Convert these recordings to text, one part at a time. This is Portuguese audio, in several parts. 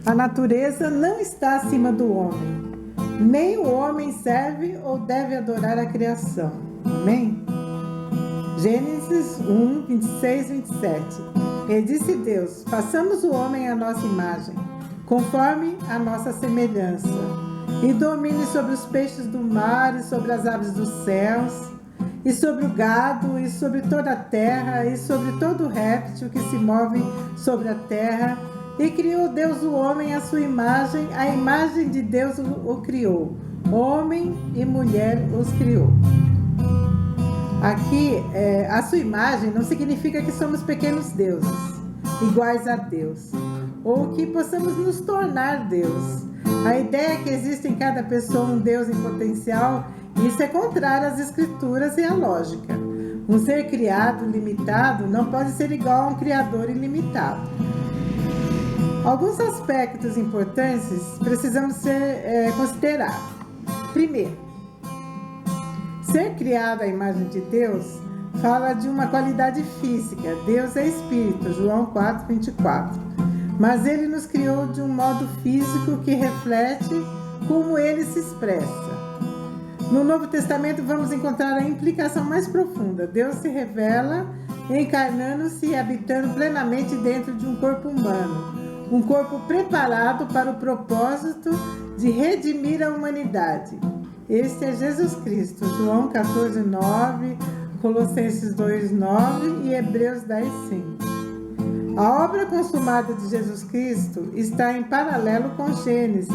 A natureza não está acima do homem, nem o homem serve ou deve adorar a criação. Amém? Gênesis 1, 26, 27. E disse Deus: façamos o homem à nossa imagem, conforme a nossa semelhança, e domine sobre os peixes do mar, e sobre as aves dos céus, e sobre o gado, e sobre toda a terra, e sobre todo réptil que se move sobre a terra. E criou Deus o homem à sua imagem, a imagem de Deus o criou. Homem e mulher os criou. Aqui, a sua imagem não significa que somos pequenos deuses, iguais a Deus, ou que possamos nos tornar Deus. A ideia é que existe em cada pessoa um Deus em potencial, isso é contrário às escrituras e à lógica. Um ser criado, limitado, não pode ser igual a um criador ilimitado. Alguns aspectos importantes precisamos considerar. Primeiro, ser criado à imagem de Deus fala de uma qualidade física. Deus é espírito, João 4, 24. Mas ele nos criou de um modo físico que reflete como ele se expressa. No Novo Testamento vamos encontrar a implicação mais profunda. Deus se revela encarnando-se e habitando plenamente dentro de um corpo humano. Um corpo preparado para o propósito de redimir a humanidade. Este é Jesus Cristo, João 14, 9, Colossenses 2, 9 e Hebreus 10, 5. A obra consumada de Jesus Cristo está em paralelo com Gênesis,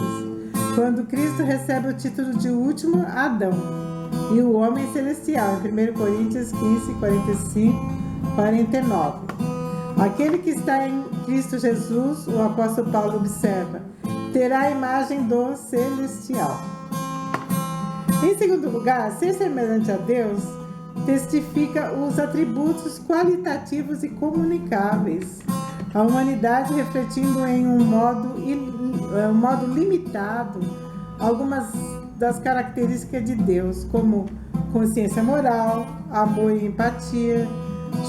quando Cristo recebe o título de último Adão e o homem celestial, em 1 Coríntios 15, 45, 49. Aquele que está em Cristo Jesus, o apóstolo Paulo observa, terá a imagem do celestial. Em segundo lugar, ser semelhante a Deus testifica os atributos qualitativos e comunicáveis. A humanidade refletindo em um modo limitado algumas das características de Deus, como consciência moral, amor e empatia,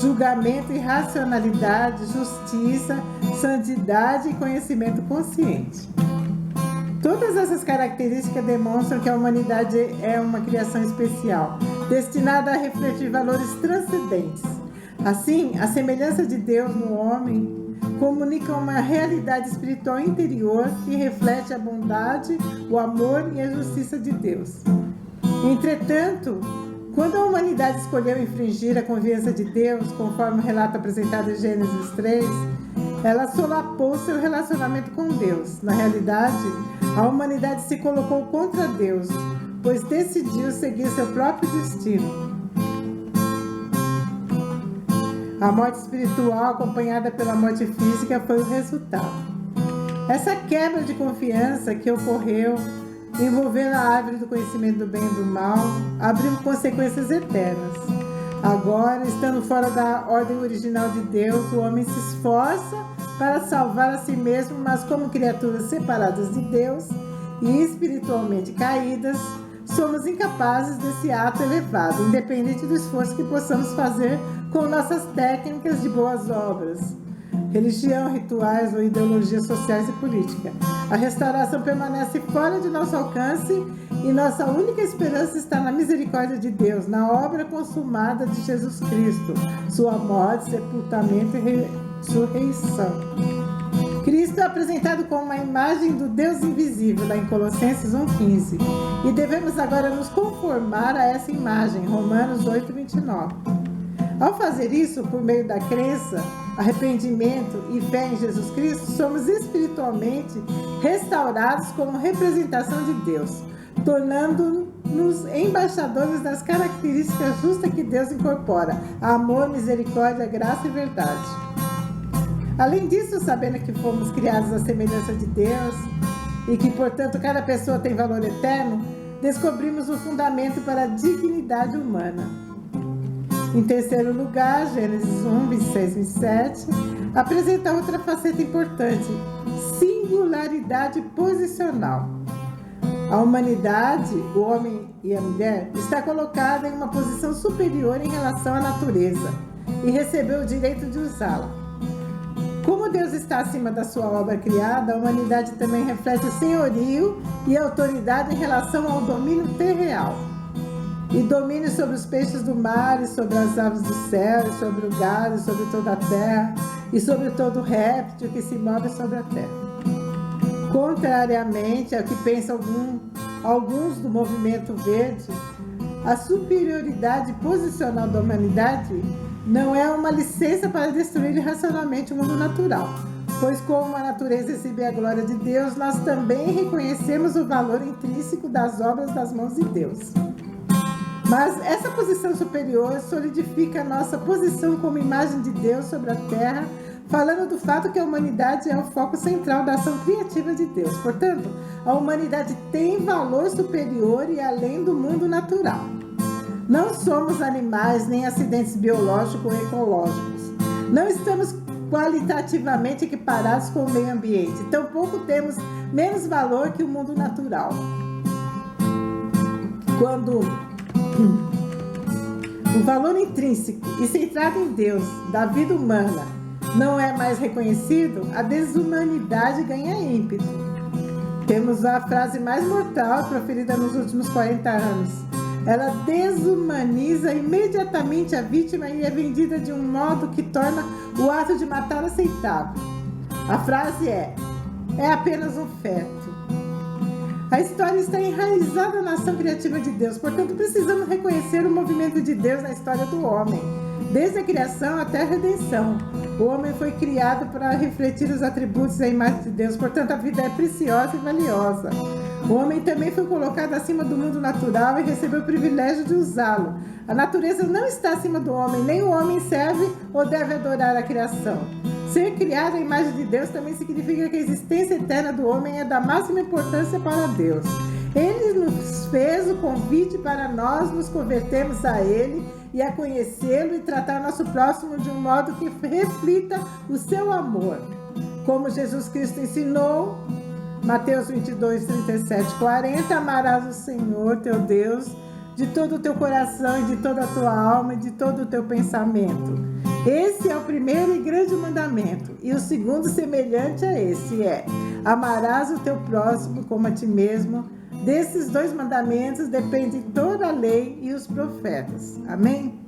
julgamento e racionalidade, justiça, santidade e conhecimento consciente. Todas essas características demonstram que a humanidade é uma criação especial, destinada a refletir valores transcendentes. Assim, a semelhança de Deus no homem comunica uma realidade espiritual interior que reflete a bondade, o amor e a justiça de Deus. Entretanto, quando a humanidade escolheu infringir a confiança de Deus, conforme o relato apresentado em Gênesis 3, ela solapou seu relacionamento com Deus. Na realidade, a humanidade se colocou contra Deus, pois decidiu seguir seu próprio destino. A morte espiritual, acompanhada pela morte física, foi o resultado. Essa quebra de confiança que ocorreu, envolvendo a árvore do conhecimento do bem e do mal, abriu consequências eternas. Agora, estando fora da ordem original de Deus, o homem se esforça para salvar a si mesmo, mas como criaturas separadas de Deus e espiritualmente caídas, somos incapazes desse ato elevado, independente do esforço que possamos fazer com nossas técnicas de boas obras, religião, rituais ou ideologias sociais e política. A restauração permanece fora de nosso alcance e nossa única esperança está na misericórdia de Deus, na obra consumada de Jesus Cristo, sua morte, sepultamento e ressurreição. Cristo é apresentado como uma imagem do Deus invisível, lá em Colossenses 1,15, e devemos agora nos conformar a essa imagem, Romanos 8, 29. Ao fazer isso, por meio da crença, arrependimento e fé em Jesus Cristo, somos espiritualmente restaurados como representação de Deus, tornando-nos embaixadores das características justas que Deus incorpora: amor, misericórdia, graça e verdade. Além disso, sabendo que fomos criados à semelhança de Deus e que, portanto, cada pessoa tem valor eterno, descobrimos o fundamento para a dignidade humana. Em terceiro lugar, Gênesis 1, 26, 27, apresenta outra faceta importante: singularidade posicional. A humanidade, o homem e a mulher, está colocada em uma posição superior em relação à natureza e recebeu o direito de usá-la. Como Deus está acima da sua obra criada, a humanidade também reflete senhorio e autoridade em relação ao domínio terreal. E domínio sobre os peixes do mar, e sobre as aves do céu, e sobre o gado, e sobre toda a terra, e sobre todo réptil que se move sobre a terra. Contrariamente ao que pensam alguns do movimento verde, a superioridade posicional da humanidade não é uma licença para destruir irracionalmente o mundo natural, pois como a natureza exibe a glória de Deus, nós também reconhecemos o valor intrínseco das obras das mãos de Deus. Mas essa posição superior solidifica a nossa posição como imagem de Deus sobre a terra, falando do fato que a humanidade é o foco central da ação criativa de Deus. Portanto, a humanidade tem valor superior e além do mundo natural. Não somos animais nem acidentes biológicos ou ecológicos. Não estamos qualitativamente equiparados com o meio ambiente. Tampouco temos menos valor que o mundo natural. Quando o valor intrínseco e centrado em Deus da vida humana não é mais reconhecido, a desumanidade ganha ímpeto. Temos a frase mais mortal proferida nos últimos 40 anos. Ela desumaniza imediatamente a vítima e é vendida de um modo que torna o ato de matar aceitável. A frase é apenas um feto. A história está enraizada na ação criativa de Deus, portanto precisamos reconhecer o movimento de Deus na história do homem, desde a criação até a redenção. O homem foi criado para refletir os atributos da imagem de Deus, portanto a vida é preciosa e valiosa. O homem também foi colocado acima do mundo natural e recebeu o privilégio de usá-lo. A natureza não está acima do homem, nem o homem serve ou deve adorar a criação. Ser criado à imagem de Deus também significa que a existência eterna do homem é da máxima importância para Deus. Ele nos fez o convite para nós nos convertermos a Ele e a conhecê-lo e tratar nosso próximo de um modo que reflita o seu amor. Como Jesus Cristo ensinou, Mateus 22, 37, 40, amarás o Senhor teu Deus de todo o teu coração e de toda a tua alma e de todo o teu pensamento. Esse é o primeiro e grande mandamento. E o segundo, semelhante a esse, amarás o teu próximo como a ti mesmo. Desses 2 mandamentos depende toda a lei e os profetas. Amém?